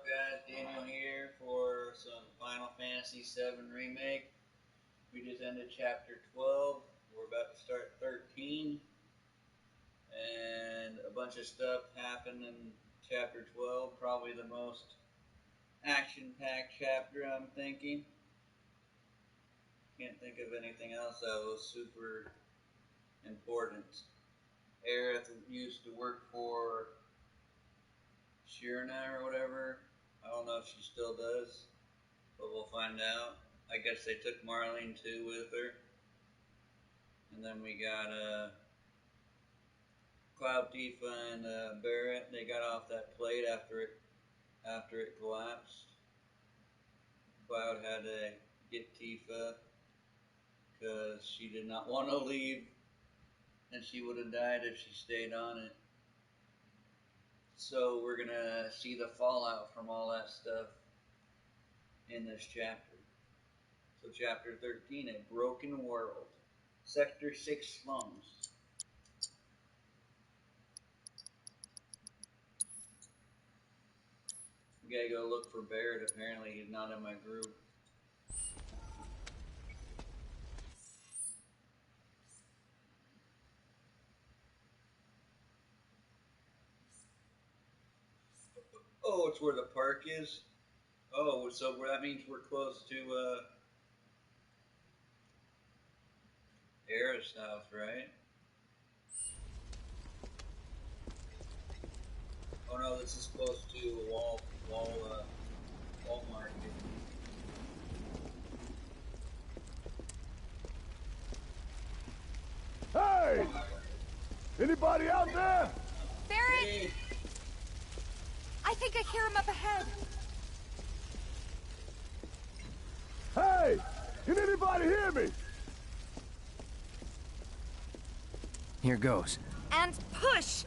up, guys? Daniel here for some Final Fantasy VII Remake. We just ended Chapter 12. We're about to start 13. And a bunch of stuff happened in Chapter 12. Probably the most action-packed chapter, I'm thinking. Can't think of anything else that was super important. Aerith used to work for Shirna or whatever. I don't know if she still does, but we'll find out. I guess they took Marlene too with her. And then we got Cloud Tifa and Barrett. They got off that plate after it collapsed. Cloud had to get Tifa because she did not want to leave, and she would have died if she stayed on it. So we're gonna see the fallout from all that stuff in this chapter. So chapter 13, A Broken World. Sector 6 slums. We gotta go look for Barrett. Apparently he's not in my group. Oh, it's where the park is? Oh, so that means we're close to Aerith's house, right? Oh no, this is close to a Walmart. Hey! Anybody out there? Barrett! Hey. I think I hear him up ahead. Hey! Can anybody hear me? Here goes. And push!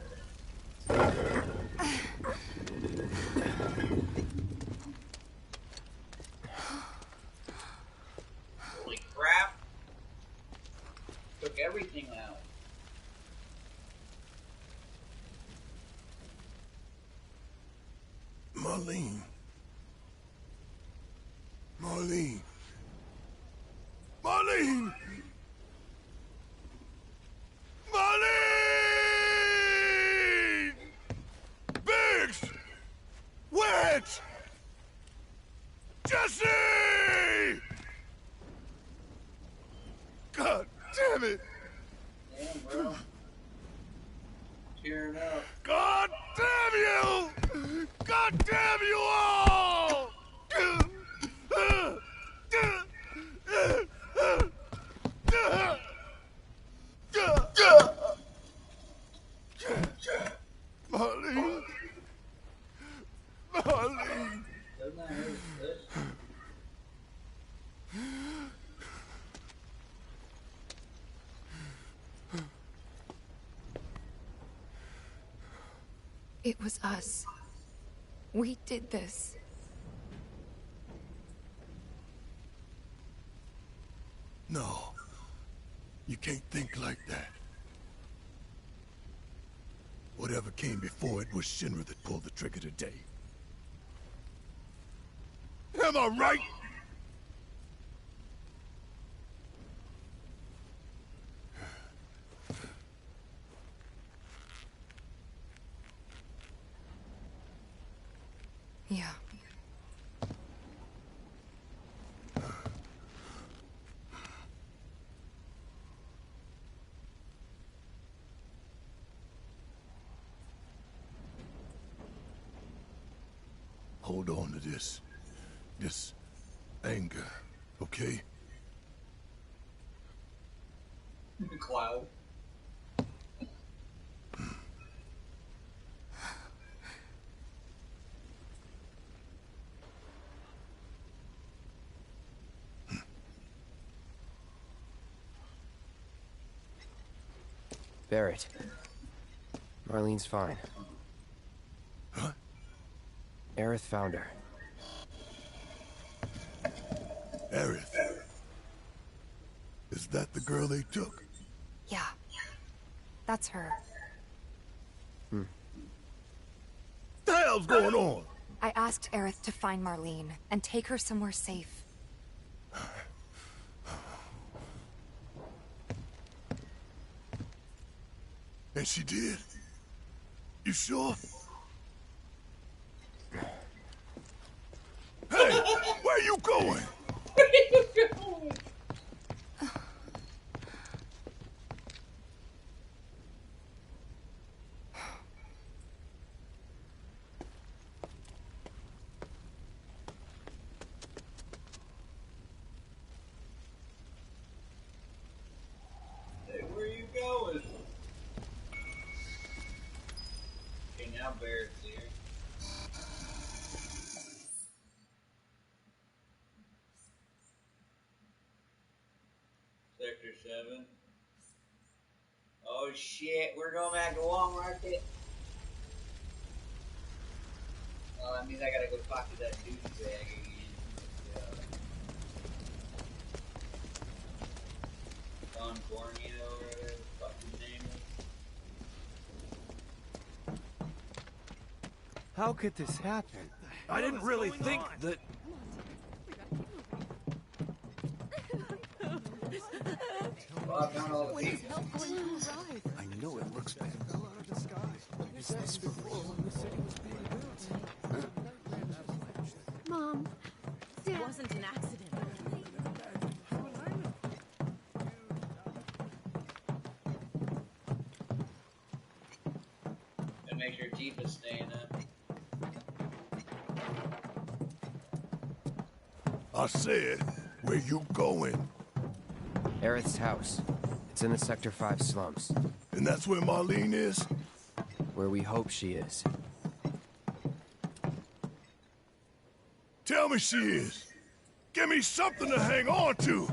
Holy crap! Took everything out. Marlene. Marlene. Marlene! Marlene! Biggs! Wedge! Jesse! God damn it! Damn, bro. Tearing up. God damn you! God damn you all! Marlene. Marlene. Doesn't that hurt? Good? It was us. We did this. No. You can't think like that. Whatever came before it was Shinra that pulled the trigger today. Am I right? Yeah. Hold on to this anger, okay? Cloud. Barrett. Marlene's fine. Huh? Aerith found her. Aerith. Is that the girl they took? Yeah. That's her. The hell's going on? I asked Aerith to find Marlene and take her somewhere safe. And she did? You sure? Hey, where you going? Where you going? Hey, where you going? Okay, now Barrett's here. Sector 7. Oh shit, we're going back to Walmart. Oh, that means I gotta go talk to that douchebag again. Don Corneo or whatever the fuck his name is. How could this happen? I didn't really think that... Well, I found all the people. I know it looks bad. Is this for real? Mom, Dad. It wasn't an accident. And make sure Tifa's staying up. I said, where you going? Aerith's house. It's in the Sector 5 slums. And that's where Marlene is? Where we hope she is. Tell me she is. Give me something to hang on to.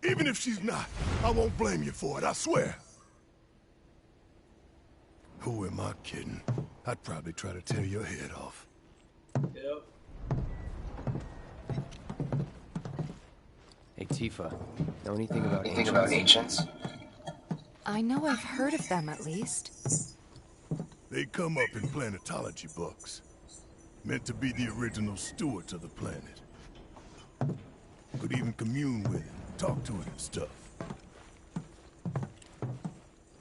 Even if she's not, I won't blame you for it, I swear. Who am I kidding? I'd probably try to tear your head off. Yep. Hey, Tifa. Know anything about ancients? I know I've heard of them, at least. They come up in planetology books. Meant to be the original stewards of the planet. Could even commune with it, talk to it and stuff.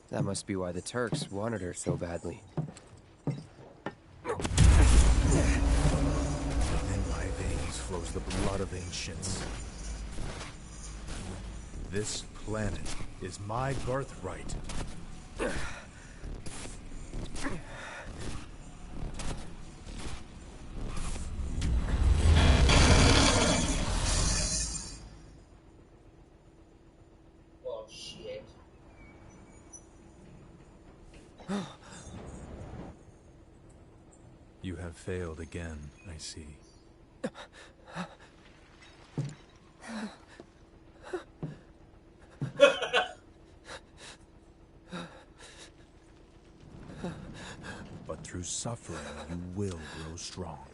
That must be why the Turks wanted her so badly. In my veins flows the blood of ancients. This planet is my birthright. Oh shit. You have failed again, I see. But through suffering, you will grow strong.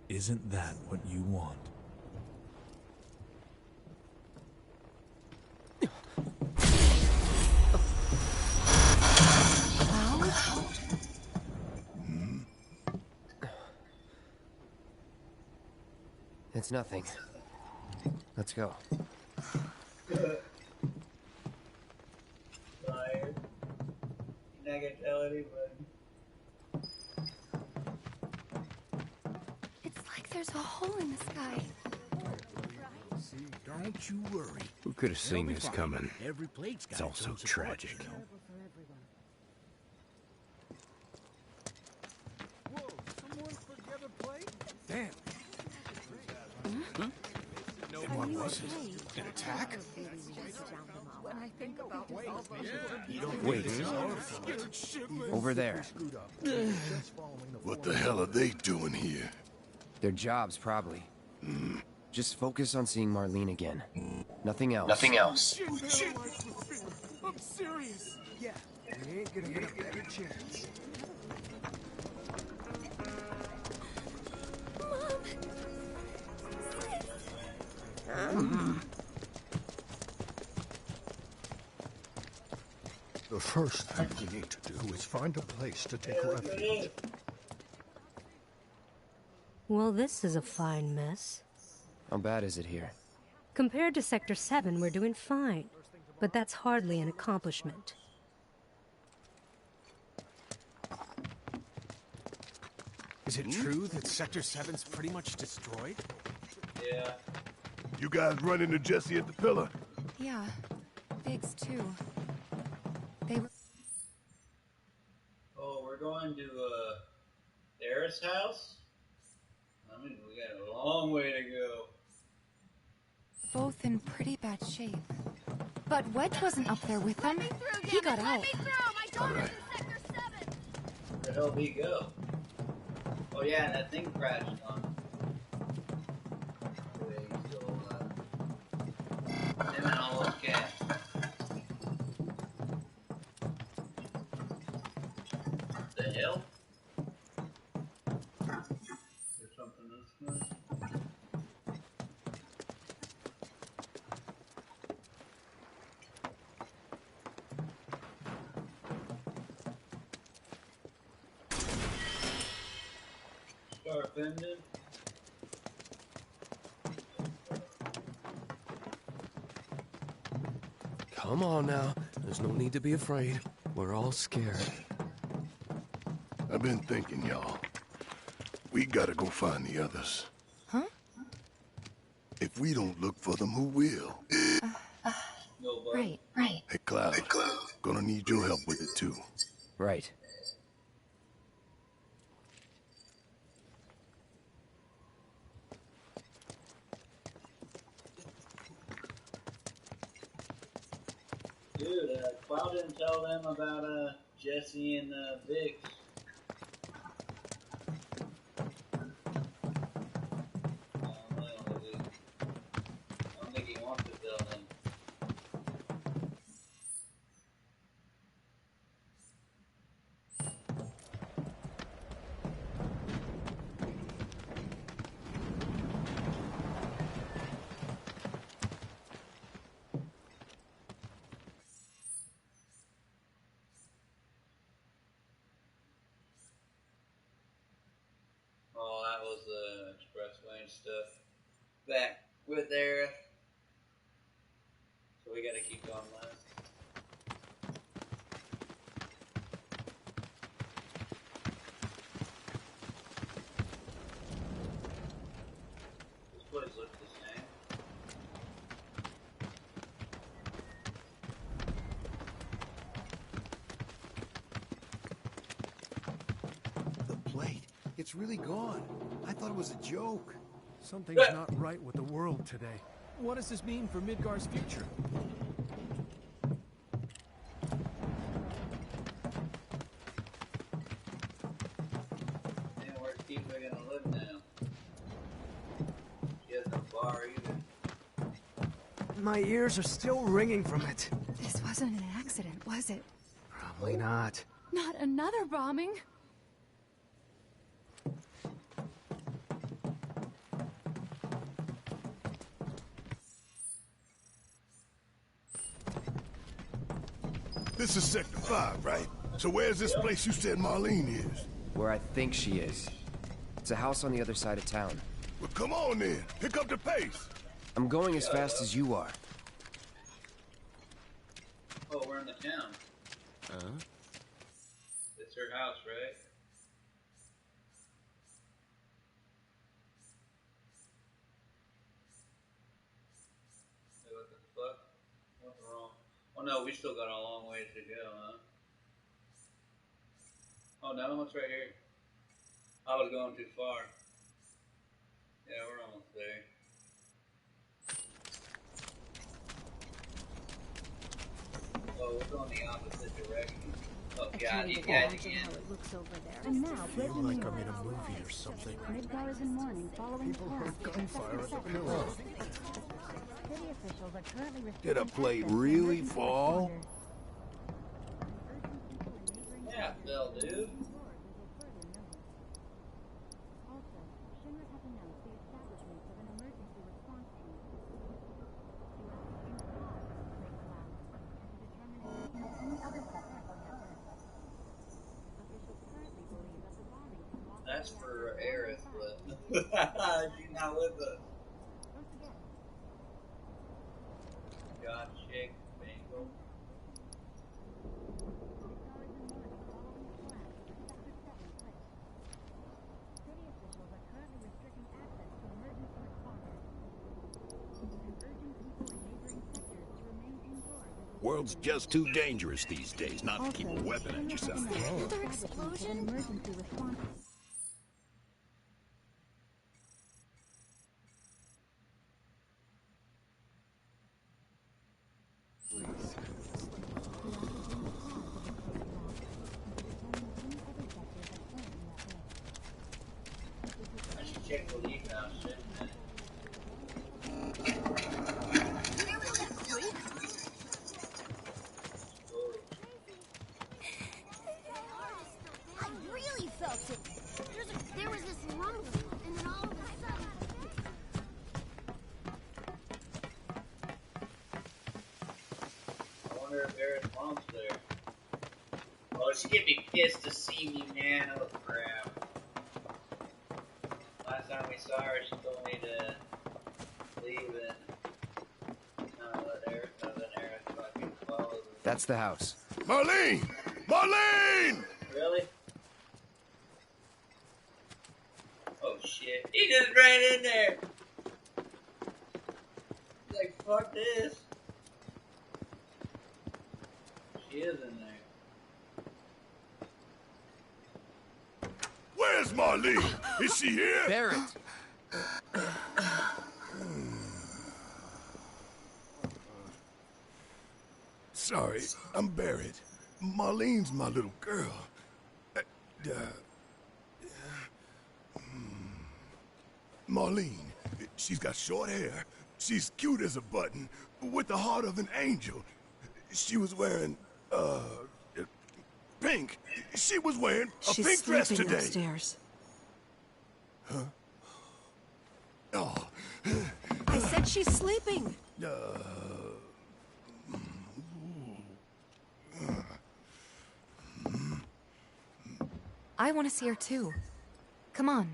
Isn't that what you want? It's nothing. Let's go. Liar. You're not gonna tell anybody. It's like there's a hole in the sky. See, don't you worry. Who could have seen this coming? Every plate's got It's all so tragic. Whoa, someone forget a plate? Damn. And what was it? An attack? When I think about Wait. Over there. What the hell are they doing here? Their jobs, probably. Just focus on seeing Marlene again. Nothing else. Nothing else. I'm serious. Yeah, we ain't gonna get a better chance. The first thing we need to do is find a place to take refuge. Well, this is a fine mess. How bad is it here? Compared to Sector 7, we're doing fine. But that's hardly an accomplishment. Is it true that Sector 7's pretty much destroyed? Yeah. You guys run into Jesse at the pillar? Yeah. Biggs, too. They were... Oh, we're going to Aerith's house? I mean, we got a long way to go. both in pretty bad shape. But Wedge wasn't up there with them. He got out. All right. Where the hell did he go? Oh yeah, that thing crashed on him. Wait, so, him and all those cats. What the hell? There's something this way. Start bending. Come on now. There's no need to be afraid. We're all scared. I've been thinking, y'all. We gotta go find the others. Huh? If we don't look for them, who will? Right. Hey, Cloud. Gonna need your help with it, too. Right. Dude, Cloud didn't tell them about Jesse and Vix. I don't think he wants to tell them. Oh, that was the expressway and stuff. Back with Aerith. So we gotta keep going left. This place looks the same. The plate. It's really gone. I thought it was a joke. Something's not right with the world today. What does this mean for Midgar's future? Man, where's Tifa gonna live now? She has no bar either. My ears are still ringing from it. This wasn't an accident, was it? Probably not. Not another bombing. This is Sector 5, right? So where's this place you said Marlene is? Where I think she is. It's a house on the other side of town. Well, come on then. Pick up the pace. I'm going as fast as you are. Oh, we're in the town. Huh? It's her house, right? Hey, what the fuck? What's wrong? Oh no, we still got a long ways to go, huh? Oh no, what's right here? I was going too far. Yeah, we're almost there. Oh, we're going the opposite direction. Oh god, these guys again. I feel like I'm in a movie or something. People heard gunfire at the pillar. Did a plate really fall? Yeah, Phil, dude. asked for Aerith, but she's not with us. God shake Bengal. World's just too dangerous these days not to keep a weapon at your side. Another explosion? I should check the leaf house, shouldn't I? I really felt it. There was this rumble, and then all of a sudden... I wonder if Aerith's mom's there. Oh, she's gonna be pissed to see me, man. Oh, crap. Last time we saw her, she told me to leave and let Aerith fucking follow her. That's the house. Marlene! Marlene! Really? Oh shit. He just ran in there! He's like, fuck this. She is in there. Where's Marlene? Is she here? Barrett! Sorry, I'm Barrett. Marlene's my little girl. Marlene, she's got short hair. She's cute as a button, with the heart of an angel. She was wearing, pink. She was wearing a She's pink dress sleeping today. upstairs. Huh? Oh. I said she's sleeping. I want to see her too. Come on,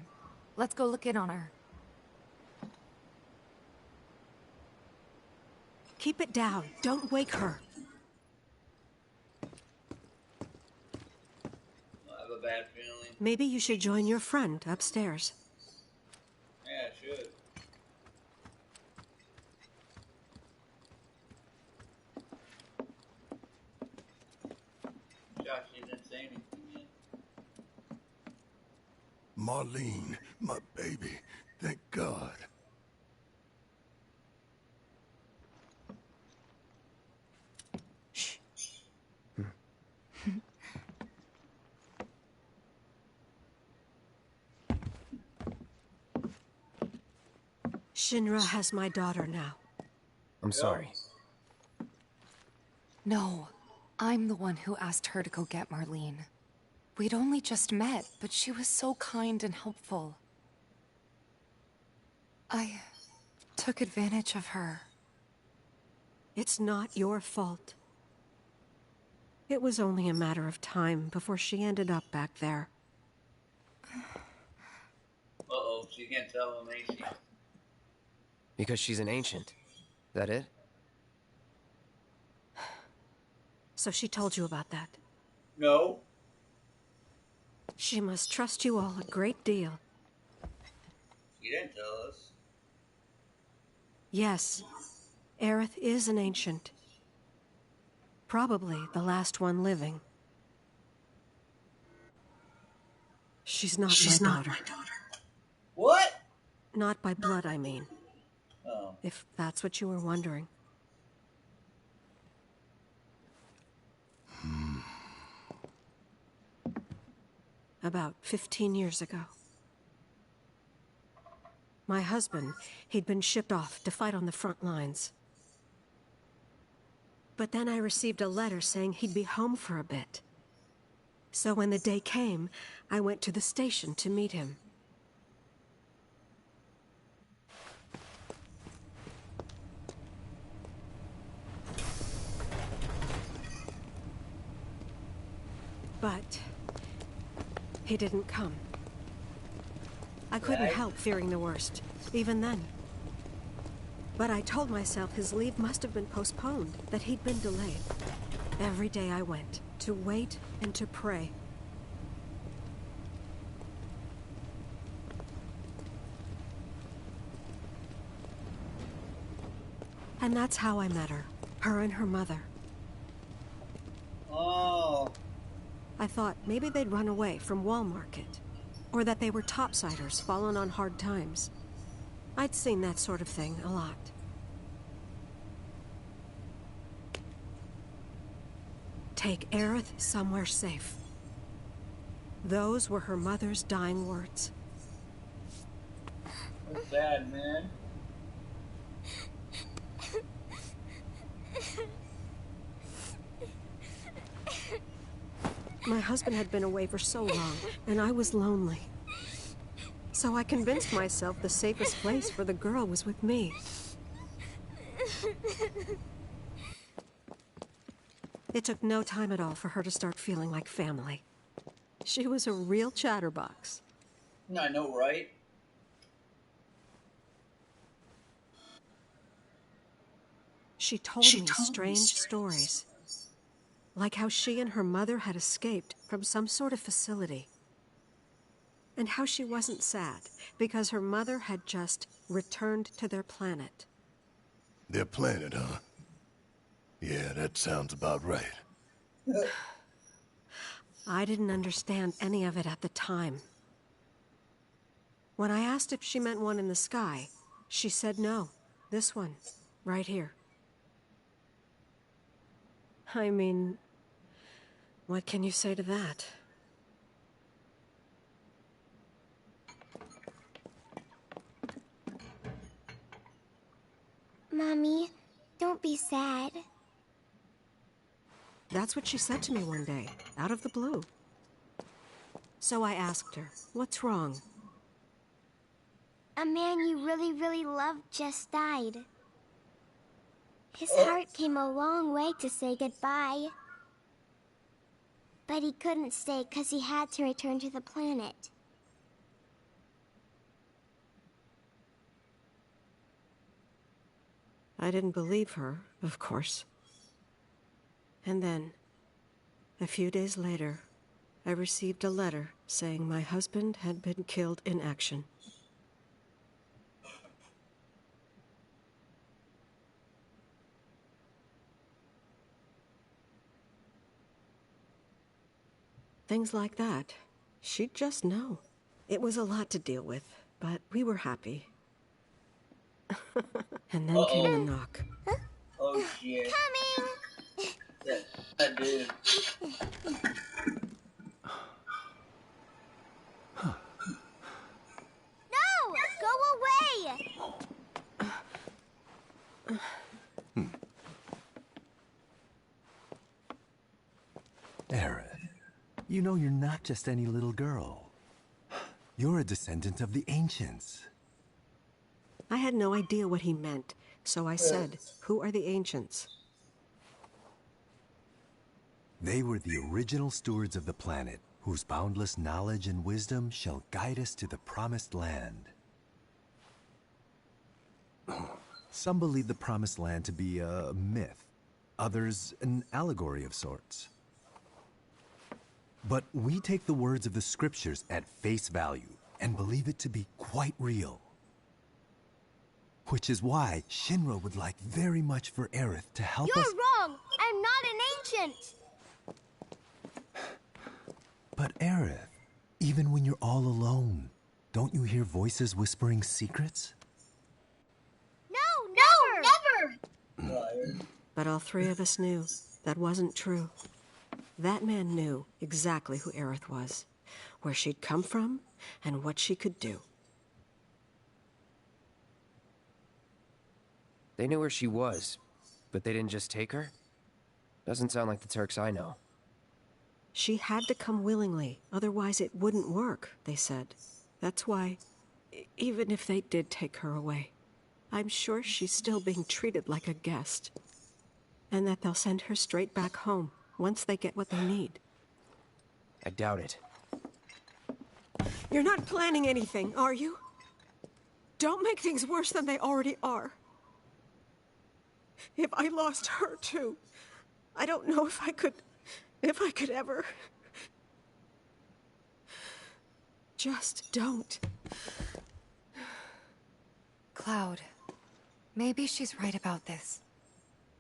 let's go look in on her. Keep it down. Don't wake her. I have a bad feeling. Maybe you should join your friend upstairs. Yeah, I should. Josh, she didn't say anything yet. Marlene, my baby. Thank God. Shinra has my daughter now. I'm sorry. No, I'm the one who asked her to go get Marlene. We'd only just met, but she was so kind and helpful. I took advantage of her. It's not your fault. It was only a matter of time before she ended up back there. Uh-oh, she can't tell him, ain't she? Because she's an ancient. That it? So she told you about that? No. She must trust you all a great deal. She didn't tell us. Yes, Aerith is an ancient. Probably the last one living. She's not my daughter. What? Not by blood, I mean. Oh. If that's what you were wondering. About 15 years ago. My husband, he'd been shipped off to fight on the front lines. But then I received a letter saying he'd be home for a bit. So when the day came, I went to the station to meet him. But he didn't come. I couldn't help fearing the worst, even then. But I told myself his leave must have been postponed, that he'd been delayed. Every day I went, to wait and to pray. And that's how I met her. Her and her mother. Oh. I thought maybe they'd run away from Wall Market. Or that they were topsiders fallen on hard times. I'd seen that sort of thing a lot. Take Aerith somewhere safe. Those were her mother's dying words. That's sad, man. My husband had been away for so long, and I was lonely. So I convinced myself the safest place for the girl was with me. It took no time at all for her to start feeling like family. She was a real chatterbox. I know, right? She told me strange stories. Like how she and her mother had escaped from some sort of facility. And how she wasn't sad because her mother had just returned to their planet. Their planet, huh? Yeah, that sounds about right. I didn't understand any of it at the time. When I asked if she meant one in the sky, she said no. This one, right here. I mean, what can you say to that? Mommy, don't be sad. That's what she said to me one day, out of the blue. So I asked her, what's wrong? A man you really, really loved just died. His heart came a long way to say goodbye. But he couldn't stay because he had to return to the planet. I didn't believe her, of course. And then, a few days later, I received a letter saying my husband had been killed in action. Things like that. She'd just know. It was a lot to deal with, but we were happy. And then came the knock. Oh shit. Coming! Yes, I did. No! Go away! Aerith, you know you're not just any little girl. You're a descendant of the ancients. I had no idea what he meant, so I said, "Who are the ancients?" They were the original stewards of the planet, whose boundless knowledge and wisdom shall guide us to the promised land. Some believe the promised land to be a myth, others an allegory of sorts. But we take the words of the scriptures at face value and believe it to be quite real. Which is why Shinra would like very much for Aerith to help us— You're wrong! I'm not an ancient! But Aerith, even when you're all alone, don't you hear voices whispering secrets? No, never! But all three of us knew that wasn't true. That man knew exactly who Aerith was, where she'd come from, and what she could do. They knew where she was, but they didn't just take her? Doesn't sound like the Turks I know. She had to come willingly, otherwise it wouldn't work, they said. That's why, even if they did take her away, I'm sure she's still being treated like a guest. And that they'll send her straight back home, once they get what they need. I doubt it. You're not planning anything, are you? Don't make things worse than they already are. If I lost her too, I don't know if I could ever. Just don't. Cloud, maybe she's right about this.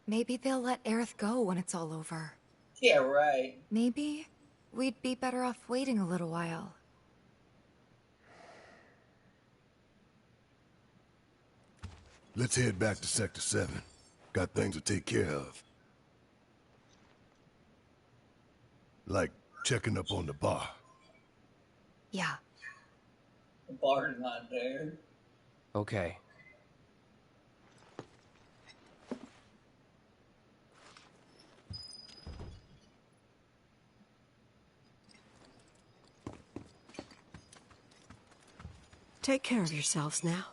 Maybe they'll let Aerith go when it's all over. Yeah, right. Maybe we'd be better off waiting a little while. Let's head back to Sector 7. Got things to take care of. Like checking up on the bar. Yeah. The bar's not there. Okay. Take care of yourselves now.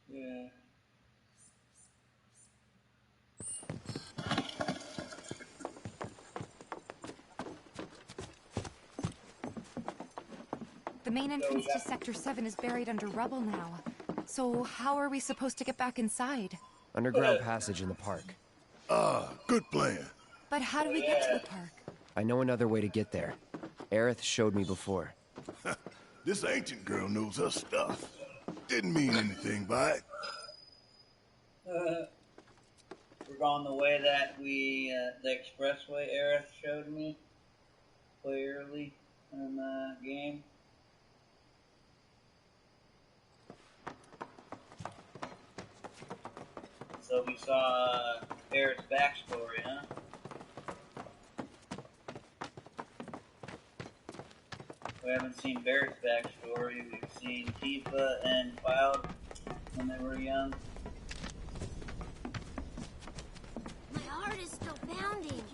Yeah. The main entrance to Sector 7 is buried under rubble now. So how are we supposed to get back inside? Underground passage in the park. Ah, good plan. But how do we get to the park? I know another way to get there. Aerith showed me before. This ancient girl knows her stuff. Didn't mean anything by it. We're going the way that the expressway Aerith showed me clearly in the game. So we saw Aerith's backstory, huh? We haven't seen Barrett's backstory. We've seen Tifa and Cloud when they were young. My heart is still pounding.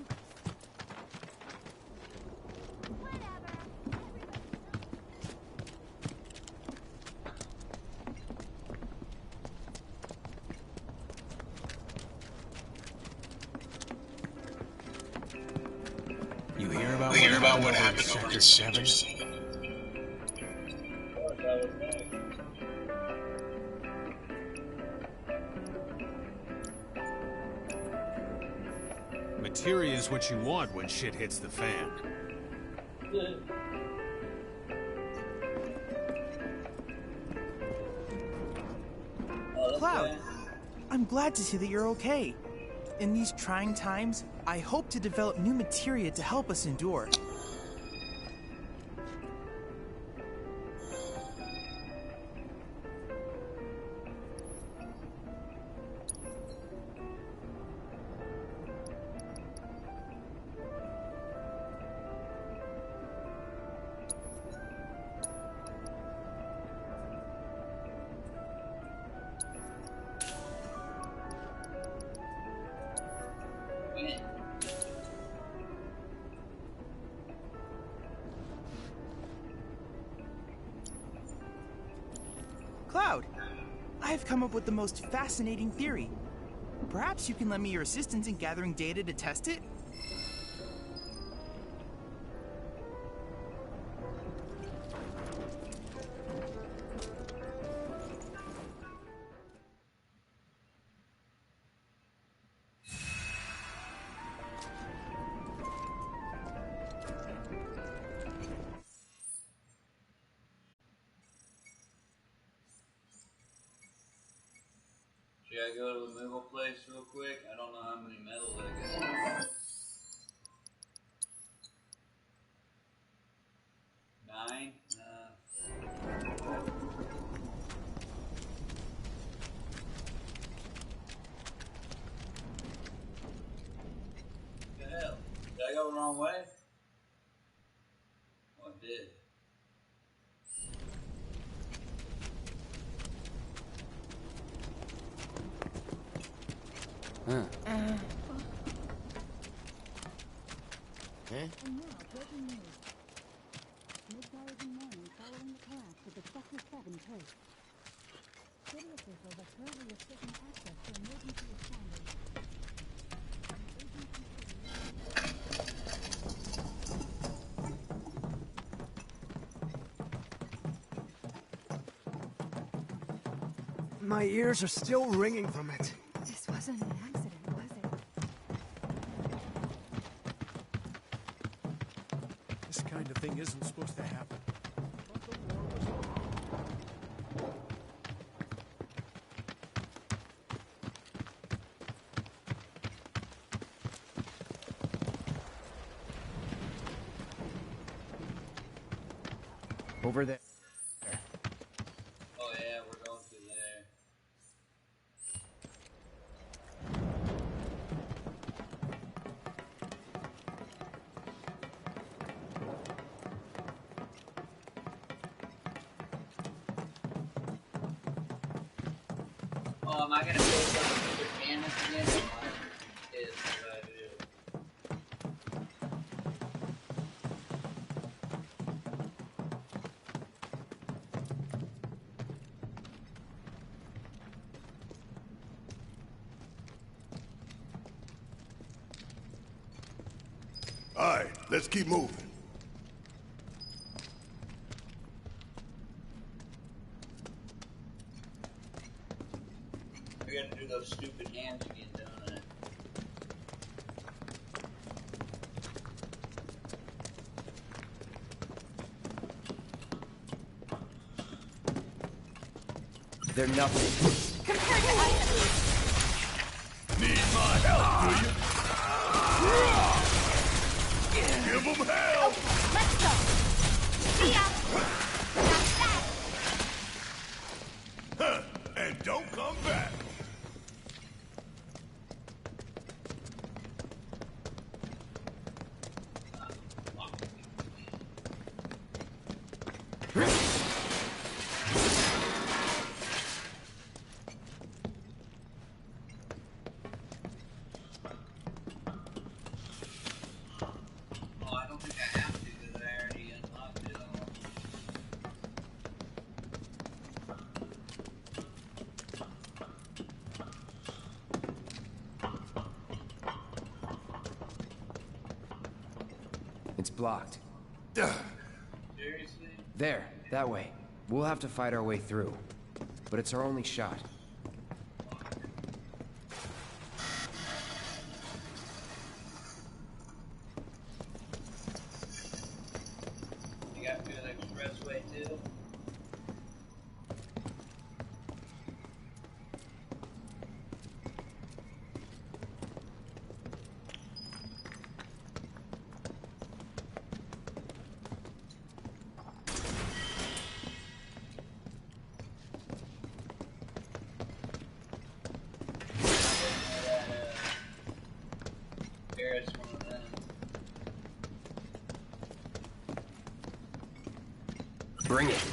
You hear about what happened over Sector 7? Materia is what you want when shit hits the fan. Cloud, I'm glad to see that you're okay. In these trying times, I hope to develop new materia to help us endure. Cloud, I've come up with the most fascinating theory. Perhaps you can lend me your assistance in gathering data to test it? Should I go to the middle place real quick? I don't know how many medals I got. 9? What the hell? Did I go the wrong way? Oh, I did. Okay. And now, breaking news. Mid-hours in morning following the collapse of the Sector 7 place. City officials are currently restricting access to emergency responders. My ears are still ringing from it. This wasn't an accident, was it? This kind of thing isn't supposed to happen. Over there. Oh yeah, we're going through there. Oh, am I gonna feel something with cannons again? Is what I do. All right, let's keep moving. I gotta do those stupid hands again, don't I? They're nothing. Compared to us, Need my help, do you? Give them hell! okay, let's go. See ya. That's that. Huh, and don't come back. Oh, I don't think I have to because I already unlocked it all. It's blocked. Seriously? There, that way. We'll have to fight our way through. But it's our only shot. You got to the expressway too? Aerith's one of them. Bring it.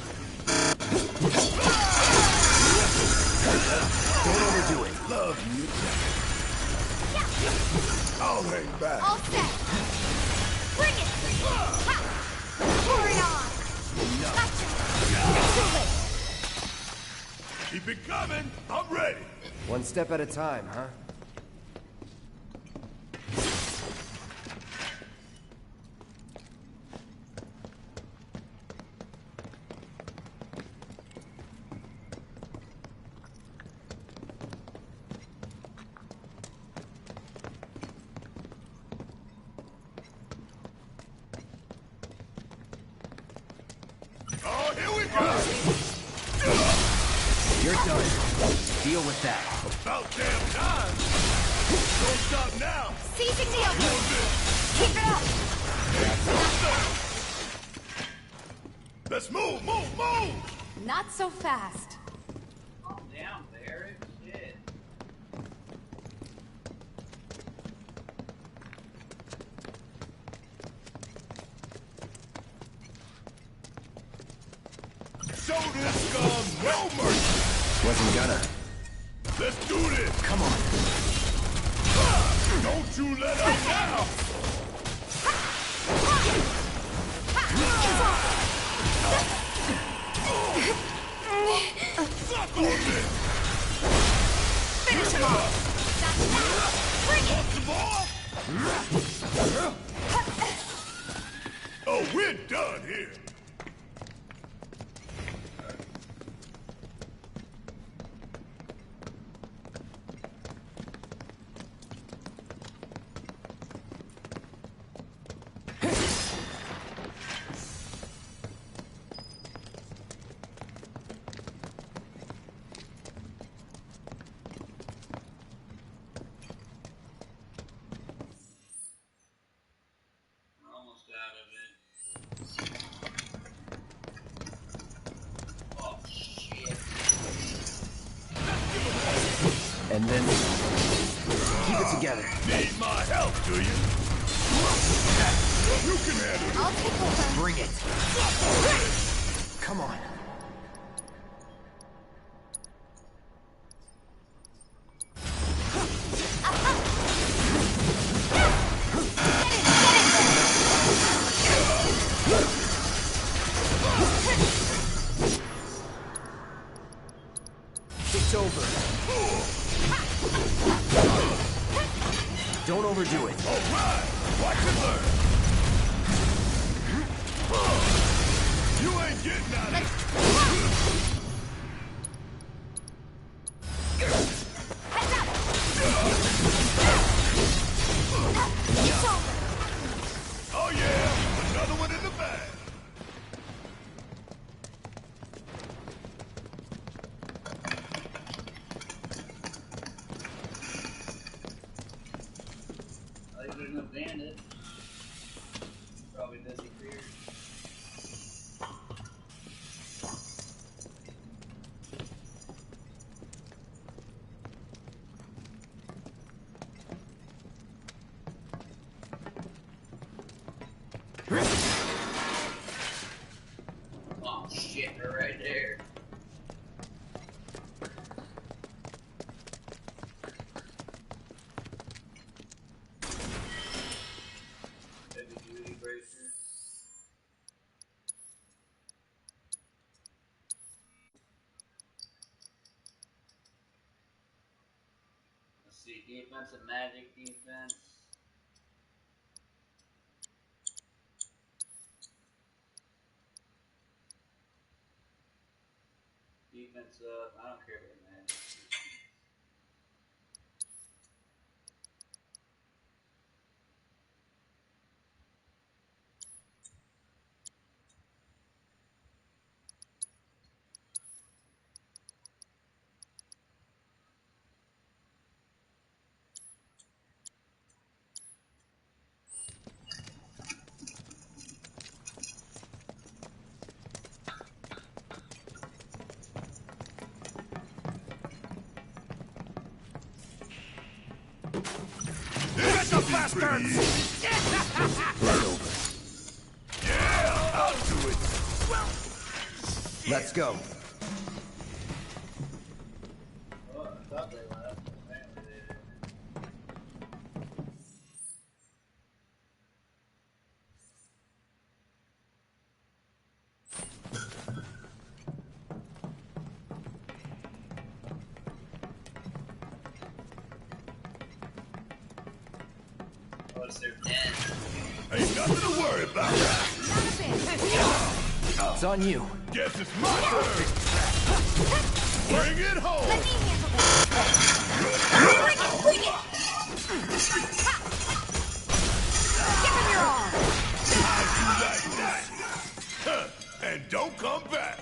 Don't overdo it. Love you. I'll hang back. All set. Bring it. Ha. Pour it on. Gotcha. Keep it coming. I'm ready. One step at a time, huh? Oh, here we go. You're done. Deal with that. About damn time. Don't stop now. Seizing the opening. Keep it up. Let's move, move, move. Not so fast. Calm down, Barrett. Shit. Show this scum no mercy. Wasn't gonna. Let's do this. Come on. Don't you let up now. Suck on this! Finish him off! Bring it! Oh, we're done here. And then keep it together. Need my help, do you? You can handle it. I'll take over. Bring it. Come on. It's over. Don't overdo it. All right, watch and learn. You ain't getting out of it. It's over. Oh yeah, another one in the bag. There's no bandit. Probably disappeared. Oh shit, they're right there. Heavy duty bracer. Let's see, defense and magic defense. Defense up. I don't care about magic. Get the bastards! Right over. Yeah, I'll do it. Let's go. Oh, I thought they left. Apparently they didn't. What's their dead? Ain't nothing to worry about. It's on you. Guess it's my turn. Bring it home. Let me handle this. Bring it! Ha! Give him your all. How'd you like that? Huh, and don't come back.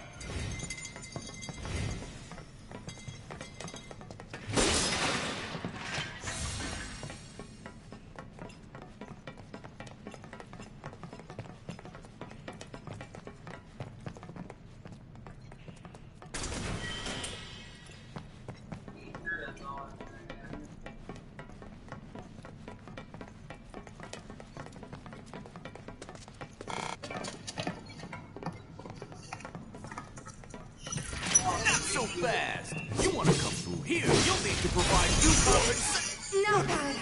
Not so fast. You want to come through here, you'll need to provide due compensation. No, God.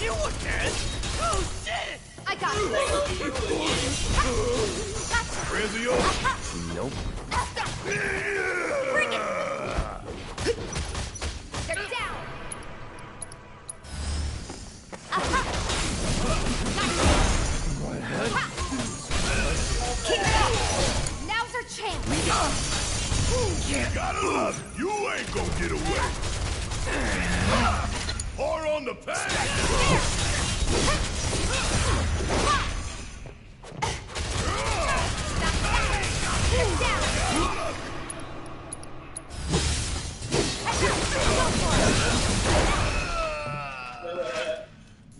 You again? Oh, shit! I I got it. Where's yours? Nope. Bring it. They're down. Keep it up. Now's our chance. Gotta love it. You ain't gonna get away. Or on the path.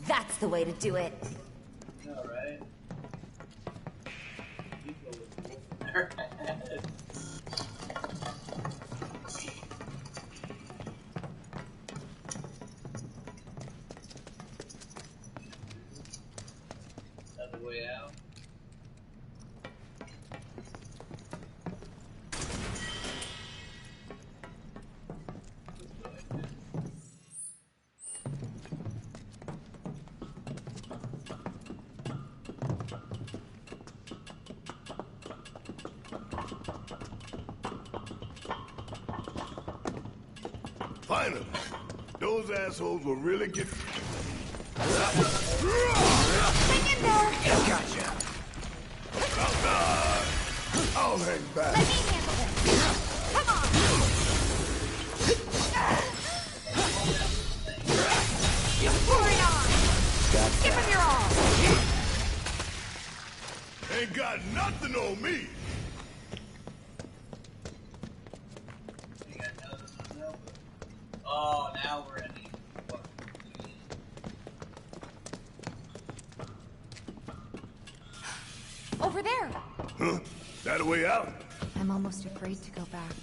That's the way to do it. All right. That's the way out. Finally. Those assholes will really get... Hang in there. Gotcha. I'll hang back. Let me handle this. Come on. Pour it on. Give him your all. Ain't got nothing on me. Oh, now we're in the... Over there! Huh? That a way out? I'm almost afraid to go back.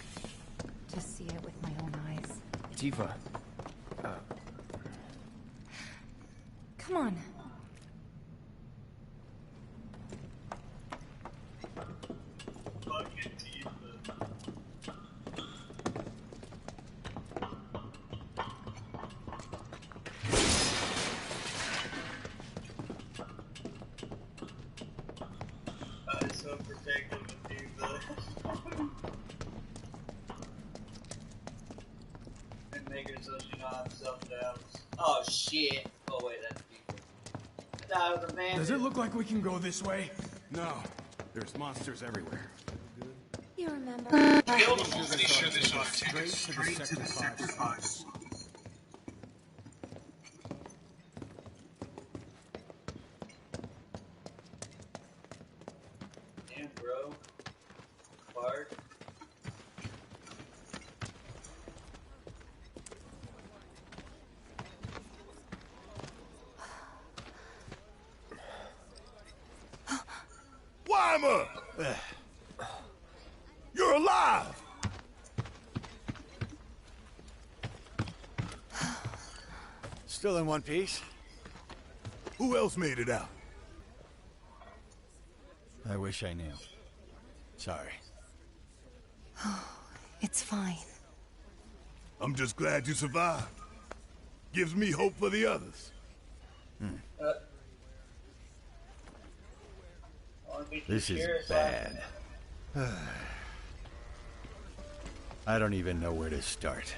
To see it with my own eyes. Tifa. Come on. Fucking Tifa. I'm so protective of Tifa. And make her so she don't have self-doubts. Oh shit. Oh wait, that's Tifa. I thought it was a man. Does it look like we can go this way? No. There's monsters everywhere. You remember? Kill the pretty sure this ought to take us straight to the Sector 5. Damn, bro. Clark. Weimer! You're alive! Still in one piece? Who else made it out? I wish I knew. Sorry. It's fine. I'm just glad you survived. Gives me hope for the others. This is bad. I don't even know where to start.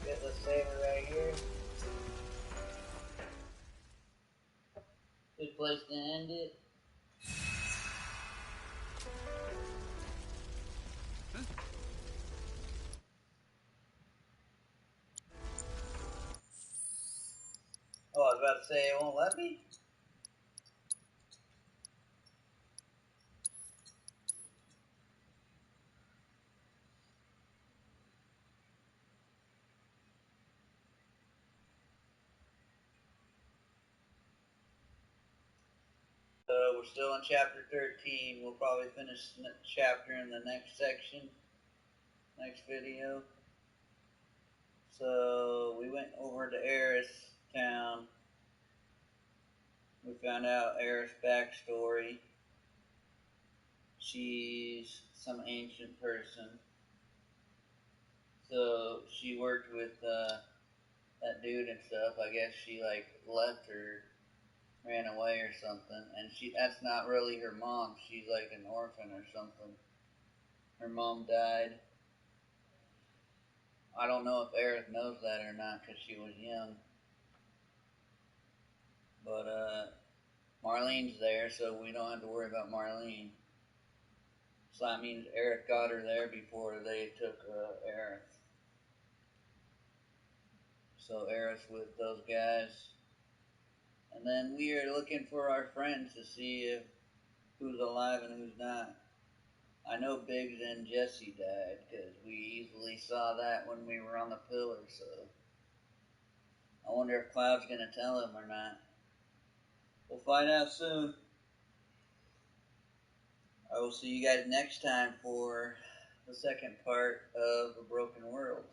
Get the saber right here. Good place to end it. Oh, I was about to say it won't let me? We're still in chapter 13. We'll probably finish the chapter in the next section, next video. So we went over to Aerith town. We found out Aerith's backstory. She's some ancient person. So she worked with that dude and stuff. I guess she like left her, ran away or something, and that's not really her mom. She's like an orphan or something. Her mom died. I don't know if Aerith knows that or not because she was young. But Marlene's there, so we don't have to worry about Marlene. So that means Aerith got her there before they took Aerith. So Aerith with those guys. And then we are looking for our friends to see if who's alive and who's not. I know Biggs and Jesse died because we easily saw that when we were on the pillar, so I wonder if Cloud's going to tell him or not. We'll find out soon. I will see you guys next time for the second part of A Broken World.